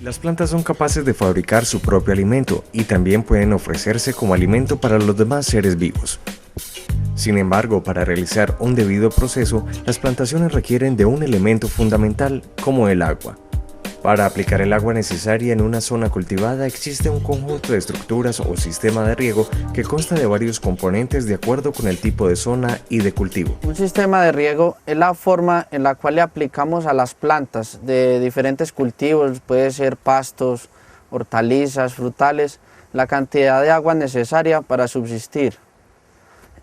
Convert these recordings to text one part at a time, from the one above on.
Las plantas son capaces de fabricar su propio alimento y también pueden ofrecerse como alimento para los demás seres vivos. Sin embargo, para realizar un debido proceso, las plantaciones requieren de un elemento fundamental como el agua. Para aplicar el agua necesaria en una zona cultivada existe un conjunto de estructuras o sistema de riego que consta de varios componentes de acuerdo con el tipo de zona y de cultivo. Un sistema de riego es la forma en la cual le aplicamos a las plantas de diferentes cultivos, puede ser pastos, hortalizas, frutales, la cantidad de agua necesaria para subsistir.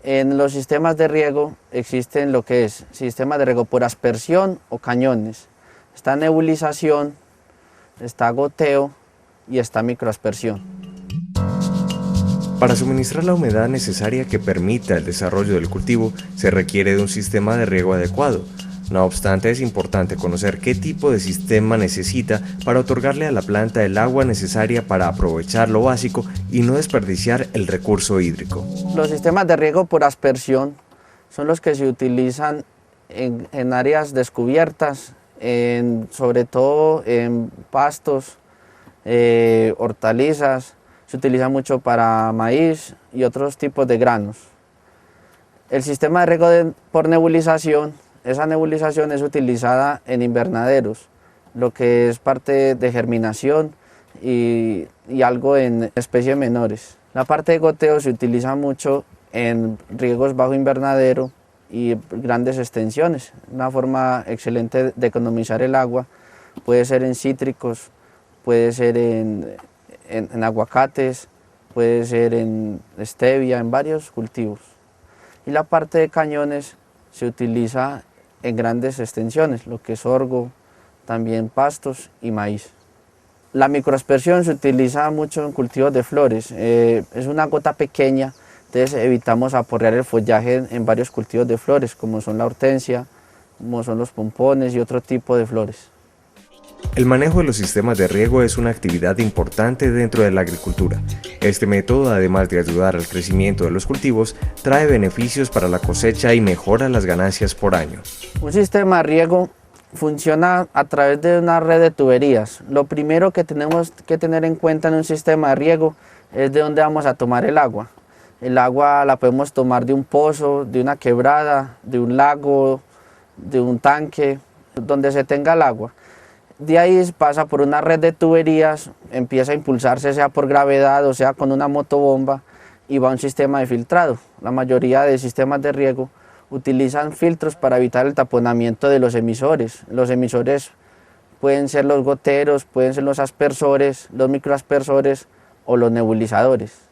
En los sistemas de riego existen lo que es sistemas de riego por aspersión o cañones. Está nebulización, está goteo y está microaspersión. Para suministrar la humedad necesaria que permita el desarrollo del cultivo, se requiere de un sistema de riego adecuado. No obstante, es importante conocer qué tipo de sistema necesita para otorgarle a la planta el agua necesaria para aprovechar lo básico y no desperdiciar el recurso hídrico. Los sistemas de riego por aspersión son los que se utilizan en áreas descubiertas, sobre todo en pastos, hortalizas, se utiliza mucho para maíz y otros tipos de granos. El sistema de riego por nebulización, esa nebulización es utilizada en invernaderos, lo que es parte de germinación y algo en especies menores. La parte de goteo se utiliza mucho en riegos bajo invernadero y grandes extensiones. Una forma excelente de economizar el agua puede ser en cítricos, puede ser en aguacates, puede ser en stevia, en varios cultivos. Y la parte de cañones se utiliza en grandes extensiones, lo que es sorgo, también pastos y maíz. La microaspersión se utiliza mucho en cultivos de flores, es una gota pequeña. Entonces evitamos aporrear el follaje en varios cultivos de flores, como son la hortensia, como son los pompones y otro tipo de flores. El manejo de los sistemas de riego es una actividad importante dentro de la agricultura. Este método, además de ayudar al crecimiento de los cultivos, trae beneficios para la cosecha y mejora las ganancias por año. Un sistema de riego funciona a través de una red de tuberías. Lo primero que tenemos que tener en cuenta en un sistema de riego es de dónde vamos a tomar el agua. El agua la podemos tomar de un pozo, de una quebrada, de un lago, de un tanque, donde se tenga el agua. De ahí pasa por una red de tuberías, empieza a impulsarse sea por gravedad o sea con una motobomba y va a un sistema de filtrado. La mayoría de sistemas de riego utilizan filtros para evitar el taponamiento de los emisores. Los emisores pueden ser los goteros, pueden ser los aspersores, los microaspersores o los nebulizadores.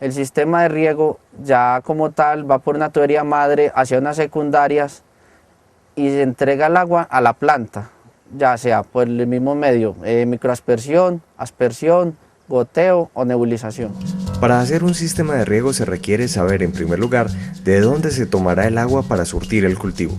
El sistema de riego ya como tal va por una tubería madre hacia unas secundarias y se entrega el agua a la planta, ya sea por el mismo medio, microaspersión, aspersión, goteo o nebulización. Para hacer un sistema de riego se requiere saber en primer lugar de dónde se tomará el agua para surtir el cultivo.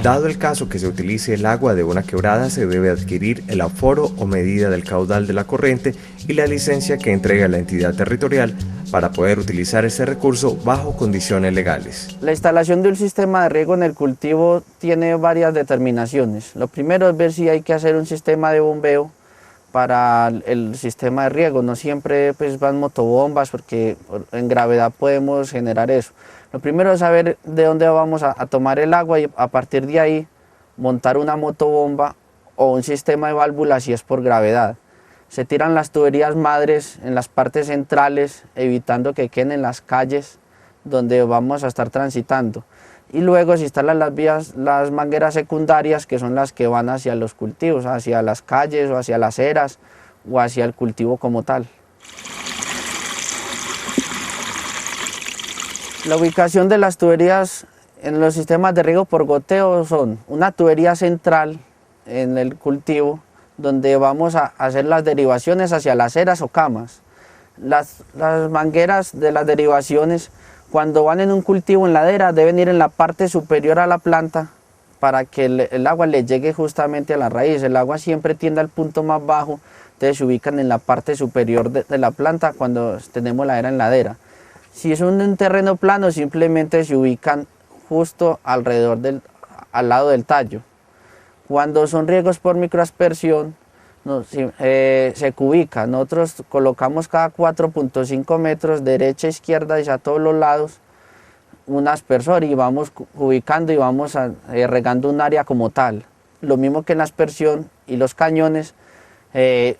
Dado el caso que se utilice el agua de una quebrada, se debe adquirir el aforo o medida del caudal de la corriente y la licencia que entrega la entidad territorial para poder utilizar este recurso bajo condiciones legales. La instalación de un sistema de riego en el cultivo tiene varias determinaciones. Lo primero es ver si hay que hacer un sistema de bombeo para el sistema de riego. No siempre van motobombas porque en gravedad podemos generar eso. Lo primero es saber de dónde vamos a tomar el agua y a partir de ahí montar una motobomba o un sistema de válvulas si es por gravedad. Se tiran las tuberías madres en las partes centrales, evitando que queden en las calles donde vamos a estar transitando. Y luego se instalan las mangueras secundarias, que son las que van hacia los cultivos, hacia las calles o hacia las eras o hacia el cultivo como tal. La ubicación de las tuberías en los sistemas de riego por goteo son una tubería central en el cultivo, donde vamos a hacer las derivaciones hacia las eras o camas. Las mangueras de las derivaciones, cuando van en un cultivo en ladera, deben ir en la parte superior a la planta para que el agua le llegue justamente a la raíz. El agua siempre tiende al punto más bajo, entonces se ubican en la parte superior de la planta cuando tenemos ladera en ladera. Si es un terreno plano, simplemente se ubican justo alrededor al lado del tallo. Cuando son riegos por microaspersión, se cubica. Nosotros colocamos cada 4.5 metros, derecha, izquierda y a todos los lados, un aspersor y vamos ubicando y vamos regando un área como tal. Lo mismo que en la aspersión y los cañones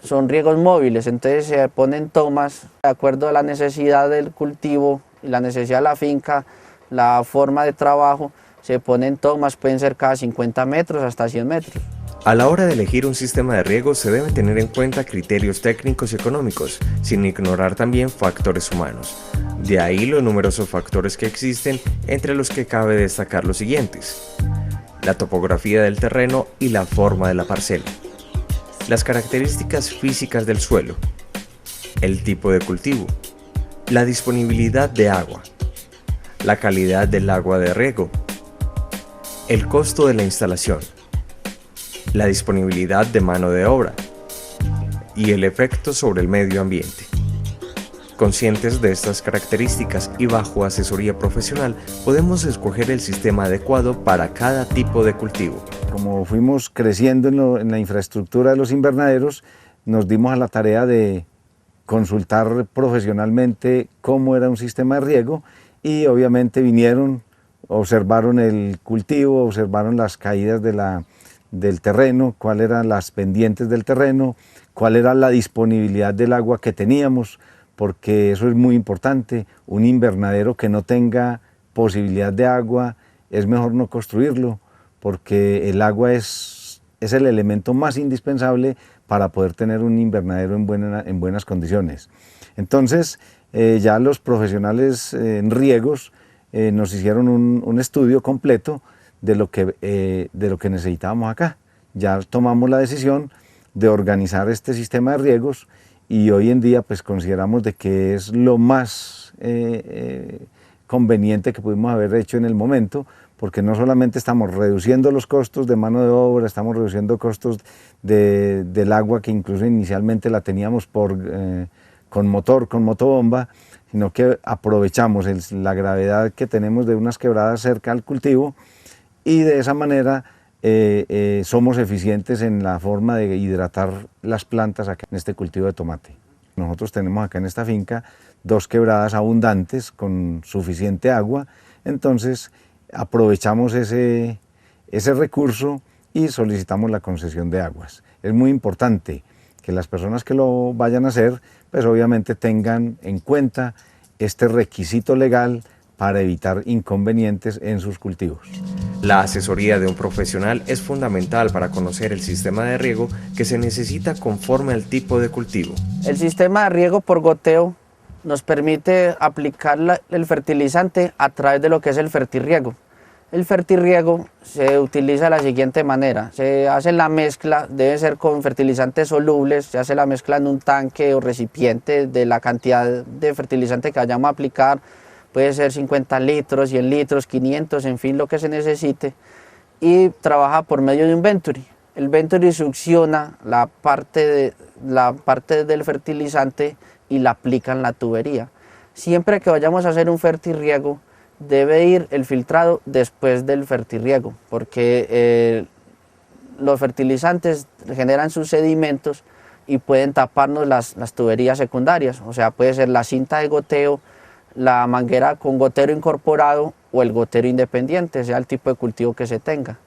son riegos móviles, entonces se ponen tomas de acuerdo a la necesidad del cultivo y la necesidad de la finca, la forma de trabajo, se ponen tomas, pueden ser cada 50 metros hasta 100 metros. A la hora de elegir un sistema de riego se deben tener en cuenta criterios técnicos y económicos, sin ignorar también factores humanos. De ahí los numerosos factores que existen, entre los que cabe destacar los siguientes: la topografía del terreno y la forma de la parcela, las características físicas del suelo, el tipo de cultivo, la disponibilidad de agua, la calidad del agua de riego, el costo de la instalación, la disponibilidad de mano de obra y el efecto sobre el medio ambiente. Conscientes de estas características y bajo asesoría profesional, podemos escoger el sistema adecuado para cada tipo de cultivo. Como fuimos creciendo en la infraestructura de los invernaderos, nos dimos a la tarea de consultar profesionalmente cómo era un sistema de riego y obviamente vinieron, observaron el cultivo, observaron las caídas del terreno, cuáles eran las pendientes del terreno, cuál era la disponibilidad del agua que teníamos, porque eso es muy importante. Un invernadero que no tenga posibilidad de agua, es mejor no construirlo, porque el agua es el elemento más indispensable para poder tener un invernadero en buenas condiciones. Entonces, ya los profesionales en riegos nos hicieron un estudio completo de lo que necesitábamos acá. Ya tomamos la decisión de organizar este sistema de riegos y hoy en día pues consideramos de que es lo más conveniente que pudimos haber hecho en el momento, porque no solamente estamos reduciendo los costos de mano de obra, estamos reduciendo costos del agua, que incluso inicialmente la teníamos con motobomba, sino que aprovechamos la gravedad que tenemos de unas quebradas cerca al cultivo y de esa manera somos eficientes en la forma de hidratar las plantas acá en este cultivo de tomate. Nosotros tenemos acá en esta finca 2 quebradas abundantes con suficiente agua, entonces aprovechamos ese recurso y solicitamos la concesión de aguas. Es muy importante que las personas que lo vayan a hacer, pues obviamente tengan en cuenta este requisito legal para evitar inconvenientes en sus cultivos. La asesoría de un profesional es fundamental para conocer el sistema de riego que se necesita conforme al tipo de cultivo. El sistema de riego por goteo nos permite aplicar el fertilizante a través de lo que es el fertirriego. El fertirriego se utiliza de la siguiente manera: se hace la mezcla, debe ser con fertilizantes solubles, se hace la mezcla en un tanque o recipiente de la cantidad de fertilizante que vayamos a aplicar. Puede ser 50 litros, 100 litros, 500, en fin, lo que se necesite, y trabaja por medio de un Venturi. El Venturi succiona la parte del fertilizante y la aplica en la tubería. Siempre que vayamos a hacer un fertirriego, debe ir el filtrado después del fertirriego, porque los fertilizantes generan sus sedimentos y pueden taparnos las tuberías secundarias, o sea, puede ser la cinta de goteo, la manguera con gotero incorporado o el gotero independiente, sea el tipo de cultivo que se tenga.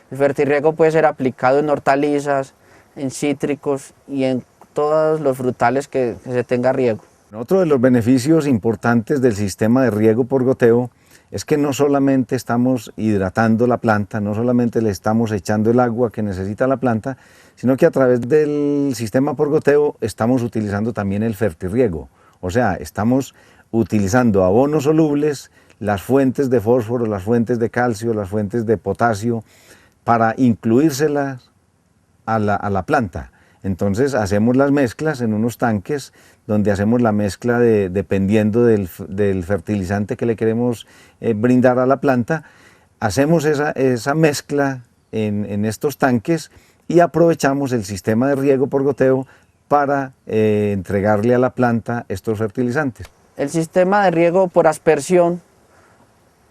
El fertirriego puede ser aplicado en hortalizas, en cítricos y en todos los frutales que se tenga riego. Otro de los beneficios importantes del sistema de riego por goteo es que no solamente estamos hidratando la planta, no solamente le estamos echando el agua que necesita la planta, sino que a través del sistema por goteo estamos utilizando también el fertirriego. O sea, estamos utilizando abonos solubles, las fuentes de fósforo, las fuentes de calcio, las fuentes de potasio, para incluírselas a la planta. Entonces hacemos las mezclas en unos tanques donde hacemos la mezcla dependiendo del fertilizante que le queremos brindar a la planta. Hacemos esa mezcla en estos tanques y aprovechamos el sistema de riego por goteo para entregarle a la planta estos fertilizantes. El sistema de riego por aspersión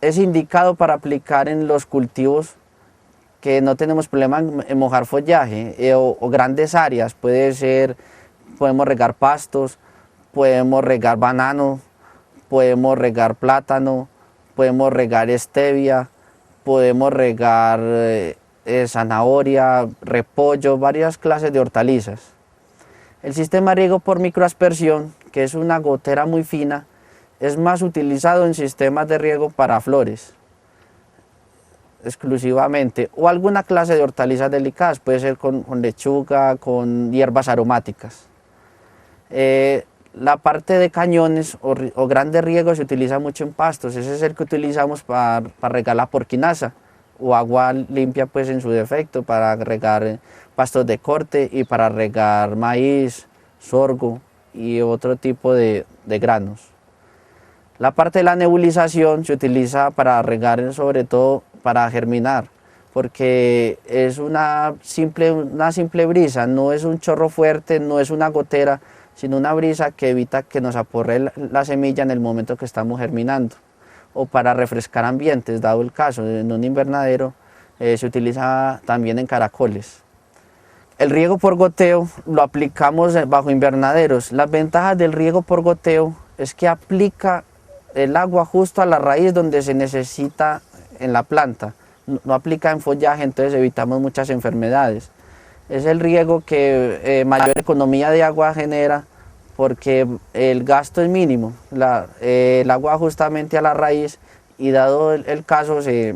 es indicado para aplicar en los cultivos que no tenemos problema en mojar follaje o grandes áreas. Podemos regar pastos, podemos regar banano, podemos regar plátano, podemos regar stevia, podemos regar zanahoria, repollo, varias clases de hortalizas. El sistema de riego por microaspersión, que es una gotera muy fina, es más utilizado en sistemas de riego para flores, exclusivamente, o alguna clase de hortalizas delicadas, puede ser con lechuga, con hierbas aromáticas. La parte de cañones o grandes riegos se utiliza mucho en pastos, ese es el que utilizamos para regar la porquinaza, o agua limpia pues en su defecto, para regar pastos de corte y para regar maíz, sorgo y otro tipo de granos. La parte de la nebulización se utiliza para regar, sobre todo para germinar, porque es una simple brisa, no es un chorro fuerte, no es una gotera, sino una brisa que evita que nos aporre la semilla en el momento que estamos germinando, o para refrescar ambientes, dado el caso, en un invernadero se utiliza también en caracoles. El riego por goteo lo aplicamos bajo invernaderos. Las ventajas del riego por goteo es que aplica el agua justo a la raíz donde se necesita en la planta, no aplica en follaje, entonces evitamos muchas enfermedades. Es el riego que mayor economía de agua genera porque el gasto es mínimo, el agua justamente a la raíz, y dado el caso se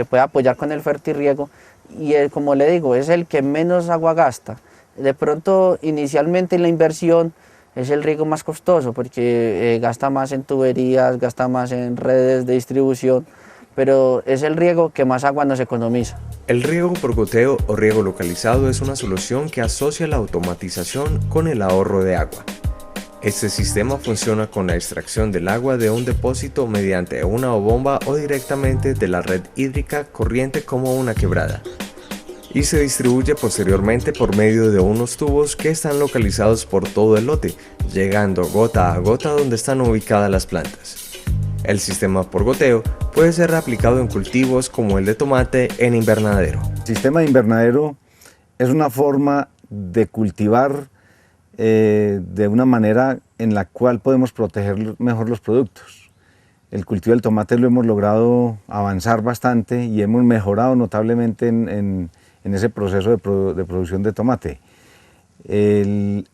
puede apoyar con el fertirriego, y como le digo, es el que menos agua gasta. De pronto inicialmente en la inversión es el riego más costoso porque gasta más en tuberías, gasta más en redes de distribución, pero es el riego que más agua nos economiza. El riego por goteo o riego localizado es una solución que asocia la automatización con el ahorro de agua. Este sistema funciona con la extracción del agua de un depósito mediante una bomba o directamente de la red hídrica corriente como una quebrada, y se distribuye posteriormente por medio de unos tubos que están localizados por todo el lote, llegando gota a gota donde están ubicadas las plantas. El sistema por goteo puede ser aplicado en cultivos como el de tomate en invernadero. El sistema de invernadero es una forma de cultivar de una manera en la cual podemos proteger mejor los productos. El cultivo del tomate lo hemos logrado avanzar bastante y hemos mejorado notablemente en ese proceso de producción de tomate.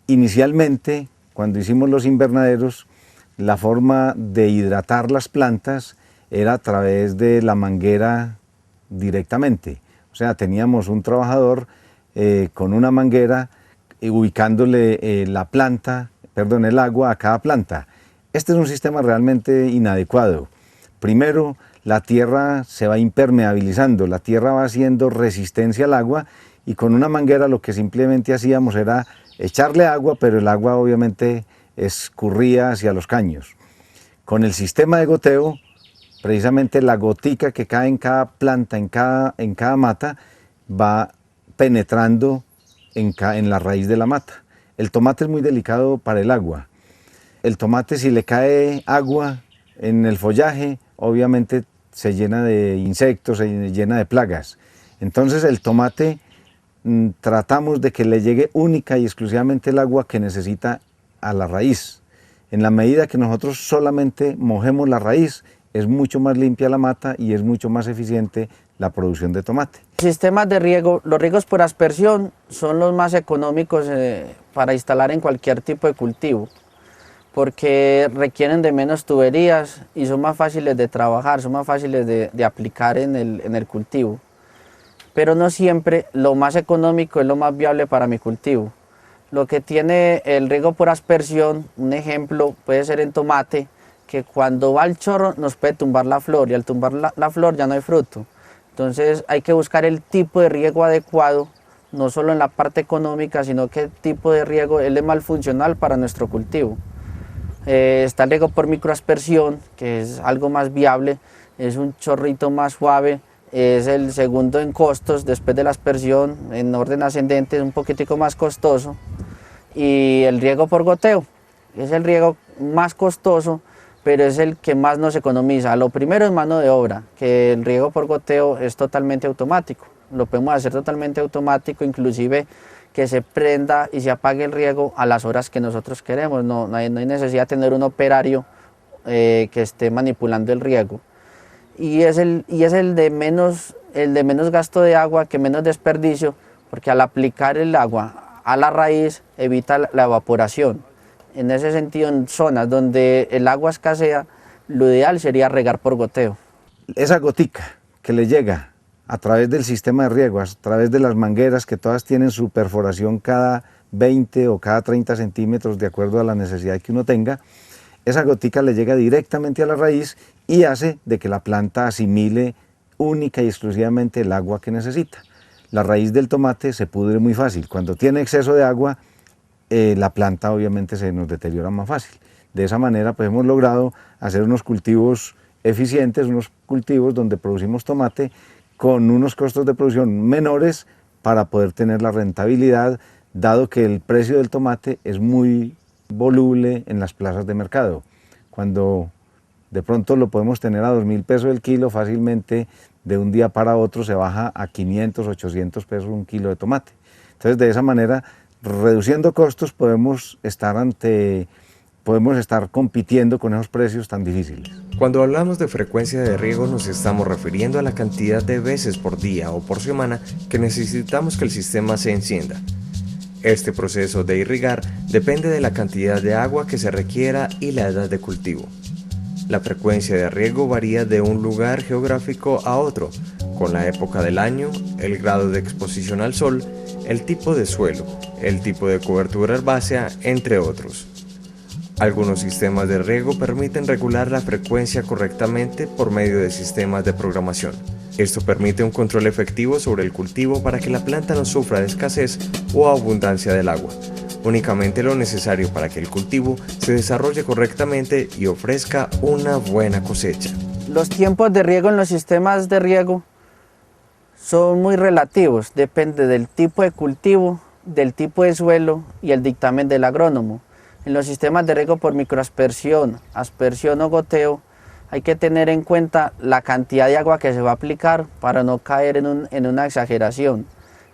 Inicialmente, cuando hicimos los invernaderos, la forma de hidratar las plantas era a través de la manguera directamente. O sea, teníamos un trabajador con una manguera ubicándole el agua a cada planta. Este es un sistema realmente inadecuado. Primero, la tierra se va impermeabilizando, la tierra va haciendo resistencia al agua, y con una manguera lo que simplemente hacíamos era echarle agua, pero el agua obviamente escurría hacia los caños. Con el sistema de goteo, precisamente la gotica que cae en cada planta, en cada mata, va penetrando en la raíz de la mata. El tomate es muy delicado para el agua. El tomate, si le cae agua en el follaje, obviamente se llena de insectos, se llena de plagas. Entonces el tomate tratamos de que le llegue única y exclusivamente el agua que necesita a la raíz. En la medida que nosotros solamente mojemos la raíz, es mucho más limpia la mata y es mucho más eficiente la producción de tomate. Sistemas de riego, los riegos por aspersión son los más económicos para instalar en cualquier tipo de cultivo, porque requieren de menos tuberías y son más fáciles de trabajar, son más fáciles de aplicar en el cultivo. Pero no siempre lo más económico es lo más viable para mi cultivo. Lo que tiene el riego por aspersión, un ejemplo puede ser en tomate, que cuando va el chorro nos puede tumbar la flor, y al tumbar la flor ya no hay fruto. Entonces hay que buscar el tipo de riego adecuado, no solo en la parte económica, sino qué tipo de riego es el más funcional para nuestro cultivo. Está el riego por microaspersión, que es algo más viable, es un chorrito más suave, es el segundo en costos después de la aspersión, en orden ascendente, es un poquitico más costoso. Y el riego por goteo es el riego más costoso, pero es el que más nos economiza. Lo primero es mano de obra, que el riego por goteo es totalmente automático. lo podemos hacer totalmente automático, inclusive que se prenda y se apague el riego a las horas que nosotros queremos, no hay necesidad de tener un operario que esté manipulando el riego. Y es el de menos gasto de agua, que menos desperdicio, porque al aplicar el agua a la raíz evita la evaporación. En ese sentido, en zonas donde el agua escasea, lo ideal sería regar por goteo. Esa gotica que le llega a través del sistema de riego, a través de las mangueras que todas tienen su perforación cada 20 o cada 30 centímetros de acuerdo a la necesidad que uno tenga, esa gotica le llega directamente a la raíz y hace de que la planta asimile única y exclusivamente el agua que necesita. La raíz del tomate se pudre muy fácil. Cuando tiene exceso de agua, la planta obviamente se nos deteriora más fácil. De esa manera pues hemos logrado hacer unos cultivos eficientes, unos cultivos donde producimos tomate con unos costos de producción menores para poder tener la rentabilidad, dado que el precio del tomate es muy voluble en las plazas de mercado. Cuando de pronto lo podemos tener a 2.000 pesos el kilo, fácilmente de un día para otro se baja a 500, 800 pesos un kilo de tomate. Entonces de esa manera, reduciendo costos, podemos estar compitiendo con esos precios tan difíciles. Cuando hablamos de frecuencia de riego nos estamos refiriendo a la cantidad de veces por día o por semana que necesitamos que el sistema se encienda. Este proceso de irrigar depende de la cantidad de agua que se requiera y la edad de cultivo. La frecuencia de riego varía de un lugar geográfico a otro, con la época del año, el grado de exposición al sol, el tipo de suelo, el tipo de cobertura herbácea, entre otros. Algunos sistemas de riego permiten regular la frecuencia correctamente por medio de sistemas de programación. Esto permite un control efectivo sobre el cultivo para que la planta no sufra de escasez o abundancia del agua, únicamente lo necesario para que el cultivo se desarrolle correctamente y ofrezca una buena cosecha. Los tiempos de riego en los sistemas de riego son muy relativos, depende del tipo de cultivo, del tipo de suelo y el dictamen del agrónomo. En los sistemas de riego por microaspersión, aspersión o goteo, hay que tener en cuenta la cantidad de agua que se va a aplicar para no caer en una exageración.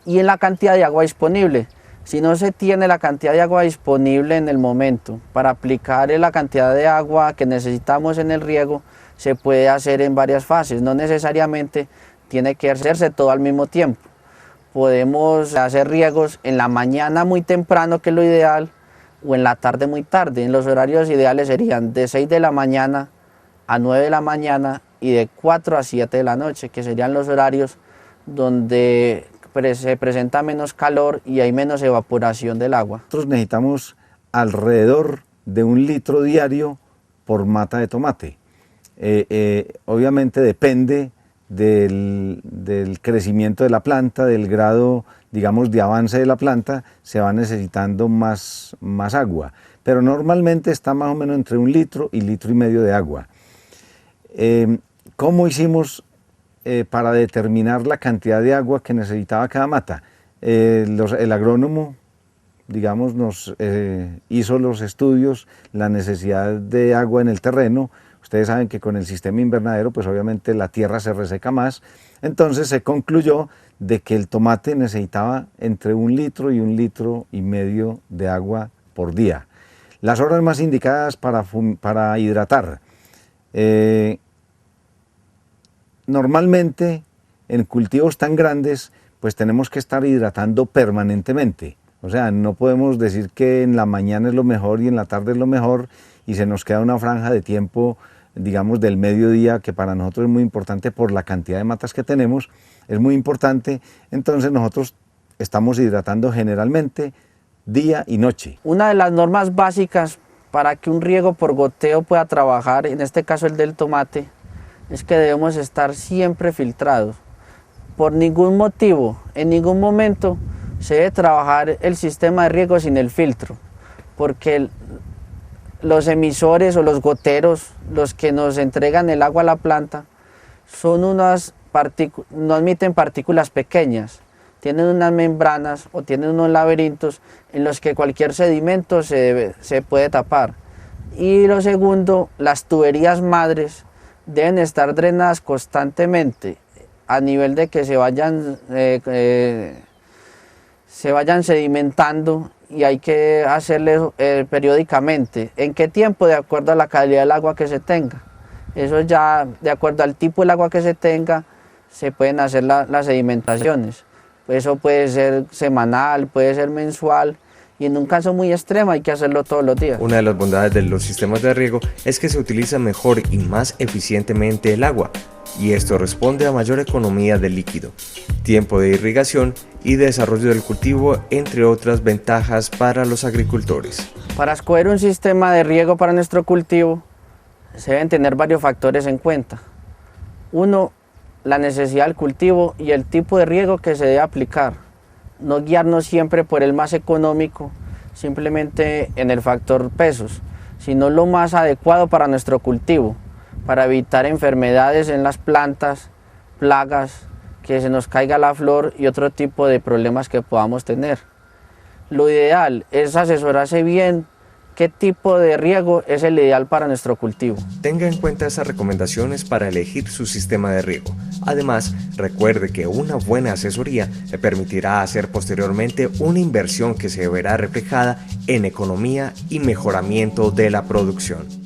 Y en la cantidad de agua disponible. Si no se tiene la cantidad de agua disponible en el momento para aplicar la cantidad de agua que necesitamos en el riego, se puede hacer en varias fases, no necesariamente tiene que hacerse todo al mismo tiempo. Podemos hacer riegos en la mañana muy temprano, que es lo ideal, o en la tarde muy tarde. En los horarios ideales serían de 6 de la mañana a 9 de la mañana y de 4 a 7 de la noche, que serían los horarios donde se presenta menos calor y hay menos evaporación del agua. Nosotros necesitamos alrededor de 1 litro diario por mata de tomate. Obviamente depende del crecimiento de la planta, del grado, digamos, de avance de la planta, se va necesitando más agua. Pero normalmente está más o menos entre 1 litro y 1,5 litros de agua. ¿Cómo hicimos para determinar la cantidad de agua que necesitaba cada mata? El agrónomo, digamos, nos hizo los estudios, la necesidad de agua en el terreno. Ustedes saben que con el sistema invernadero, pues obviamente la tierra se reseca más. Entonces se concluyó de que el tomate necesitaba entre 1 litro y 1,5 litros de agua por día. Las horas más indicadas para hidratar. Normalmente en cultivos tan grandes pues tenemos que estar hidratando permanentemente, o sea, no podemos decir que en la mañana es lo mejor y en la tarde es lo mejor y se nos queda una franja de tiempo, digamos, del mediodía, que para nosotros es muy importante por la cantidad de matas que tenemos, es muy importante. Entonces nosotros estamos hidratando generalmente día y noche. Una de las normas básicas para que un riego por goteo pueda trabajar, en este caso el del tomate, es que debemos estar siempre filtrados. Por ningún motivo, en ningún momento se debe trabajar el sistema de riego sin el filtro, porque los emisores o los goteros, los que nos entregan el agua a la planta, no emiten partículas pequeñas, tienen unas membranas o tienen unos laberintos en los que cualquier sedimento se puede tapar. Y lo segundo, las tuberías madres deben estar drenadas constantemente a nivel de que se vayan sedimentando, y hay que hacerle periódicamente. ¿En qué tiempo? De acuerdo a la calidad del agua que se tenga. Eso ya, de acuerdo al tipo del agua que se tenga, se pueden hacer las sedimentaciones. Eso puede ser semanal, puede ser mensual, y en un caso muy extremo hay que hacerlo todos los días. Una de las bondades de los sistemas de riego es que se utiliza mejor y más eficientemente el agua, y esto responde a mayor economía de líquido, tiempo de irrigación y desarrollo del cultivo, entre otras ventajas para los agricultores. Para escoger un sistema de riego para nuestro cultivo, se deben tener varios factores en cuenta. Uno, la necesidad del cultivo y el tipo de riego que se debe aplicar. No guiarnos siempre por el más económico, simplemente en el factor pesos, sino lo más adecuado para nuestro cultivo, para evitar enfermedades en las plantas, plagas, que se nos caiga la flor y otro tipo de problemas que podamos tener. Lo ideal es asesorarse bien qué tipo de riego es el ideal para nuestro cultivo. Tenga en cuenta esas recomendaciones para elegir su sistema de riego. Además, recuerde que una buena asesoría le permitirá hacer posteriormente una inversión que se verá reflejada en economía y mejoramiento de la producción.